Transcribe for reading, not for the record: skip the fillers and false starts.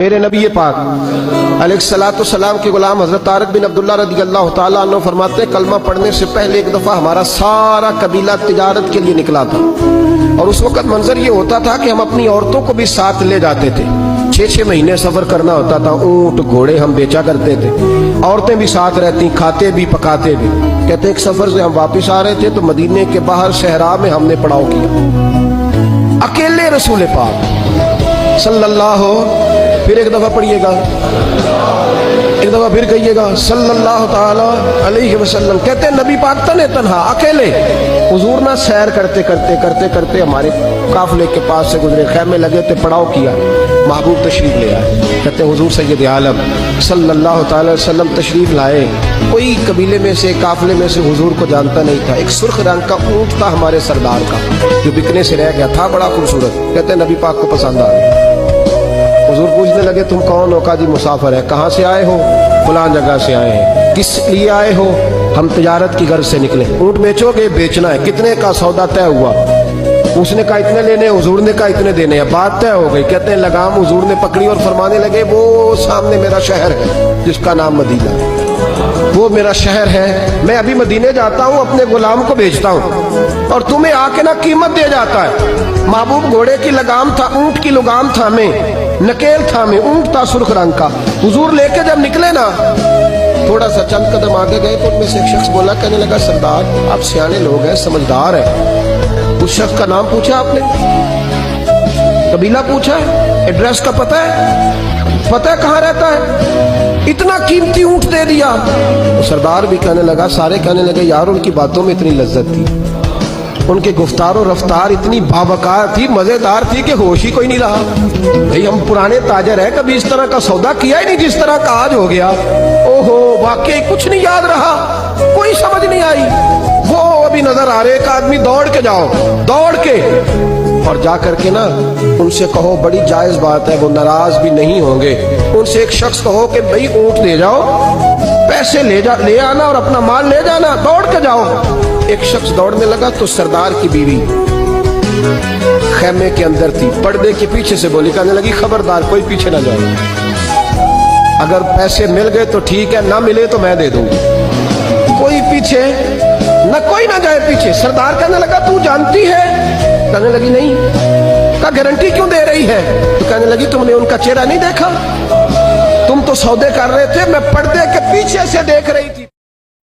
میرے نبی پاک علیہ السلام کے غلام حضرت طارق بن عبداللہ رضی اللہ تعالیٰ عنہ فرماتے ہیں کلمہ پڑھنے سے پہلے ایک دفعہ ہمارا سارا قبیلہ تجارت کے لیے نکلا تھا، اور اس وقت منظر یہ ہوتا تھا کہ ہم اپنی عورتوں کو بھی ساتھ لے جاتے تھے۔ 6 مہینے سفر کرنا ہوتا تھا، اونٹ گھوڑے ہم بیچا کرتے تھے، عورتیں بھی ساتھ رہتی، کھاتے بھی پکاتے بھی۔ کہتے ہیں ایک سفر سے ہم واپس آ رہے تھے تو مدینے کے باہر صحرا میں ہم نے پڑاؤ کیا، اکیلے رسول پاک صلی اللہ پھر ایک دفعہ پڑھیے گا، ایک دفعہ پھر کہیے گا صلی اللہ تعالی علیہ وسلم۔ کہتے ہیں نبی پاک تنے تنہا اکیلے حضور نہ سیر کرتے کرتے کرتے کرتے ہمارے قافلے کے پاس سے گزرے، خیمے لگے تھے، پڑاؤ کیا، محبوب تشریف لے آئے۔ کہتے ہیں حضور سید عالم صلی اللہ تعالی وسلم تشریف لائے، کوئی قبیلے میں سے قافلے میں سے حضور کو جانتا نہیں تھا۔ ایک سرخ رنگ کا اونٹ تھا ہمارے سردار کا جو بکنے سے رہ گیا تھا، بڑا خوبصورت۔ کہتے ہیں نبی پاک کو پسند آ گیا۔ حضور پوچھنے لگے تم کون ہو؟ کہا جی مسافر ہے۔ کہاں سے آئے ہو؟ فلاں جگہ سے آئے ہیں۔ کس لیے آئے ہو؟ ہم تجارت کی غرض سے نکلے۔ اونٹ بیچو گے؟ بیچنا ہے۔ کتنے کا سودا طے ہوا؟ اس نے کہا اتنے لینے، حضور نے کہا اتنے دینے ہیں، بات طے ہو گئی۔ کہتے ہیں لگام حضور نے پکڑی اور فرمانے لگے وہ سامنے میرا شہر ہے جس کا نام مدینہ ہے، وہ میرا شہر ہے، میں ابھی مدینے جاتا ہوں، اپنے غلام کو بھیجتا ہوں اور تمہیں آ کے نہ قیمت دے جاتا ہے۔ محبوب گھوڑے کی لگام تھا، اونٹ کی لگام تھا میں، نکیل تھا میں، اونٹ تھا سرخ رنگ کا۔ حضور لے کے جب نکلے نا، تھوڑا سا چند قدم آگے گئے تو ان میں سے ایک شخص بولا، کہنے لگا سردار آپ سیانے لوگ ہیں، سمجھدار ہیں، اس شخص کا نام پوچھا آپ نے، قبیلہ پوچھا ہے، ایڈریس کا پتہ ہے کہاں رہتا ہے، اتنا قیمتی اونٹ دے دیا۔ سردار بھی کہنے لگا، سارے کہنے لگے یار ان کی باتوں میں اتنی لذت تھی، ان کے گفتار و رفتار اتنی باوقار تھی، مزیدار تھی کہ ہوش ہی کوئی نہیں رہا۔ بھئی ہم پرانے تاجر ہیں، کبھی اس طرح کا سودا کیا ہی نہیں جس طرح کا آج ہو گیا۔ اوہو واقعی کچھ نہیں یاد رہا، کوئی سمجھ نہیں آئی۔ وہ ابھی نظر آ رہے، ایک آدمی دوڑ کے جاؤ، دوڑ کے اور جا کر کے نا ان سے کہو بڑی جائز بات ہے، وہ ناراض بھی نہیں ہوں گے۔ ان سے ایک شخص کہو کہ بھئی اونٹ لے جاؤ، پیسے لے آنا اور اپنا مال لے جانا، دوڑ کے جاؤ۔ ایک شخص دوڑنے لگا تو سردار کی بیوی خیمے کے اندر تھی، پردے کے پیچھے سے بولی، کہنے لگی خبردار کوئی پیچھے نہ جائے، اگر پیسے مل گئے تو ٹھیک ہے، نہ ملے تو میں دے دوں گی، کوئی پیچھے نہ، کوئی نہ جائے پیچھے۔ سردار کہنے لگا تو جانتی ہے؟ کہنے لگی نہیں۔ کہا گارنٹی کیوں دے رہی ہے؟ تو کہنے لگی تم نے ان کا چہرہ نہیں دیکھا، تم تو سودے کر رہے تھے، میں پردے کے پیچھے سے دیکھ رہی تھی۔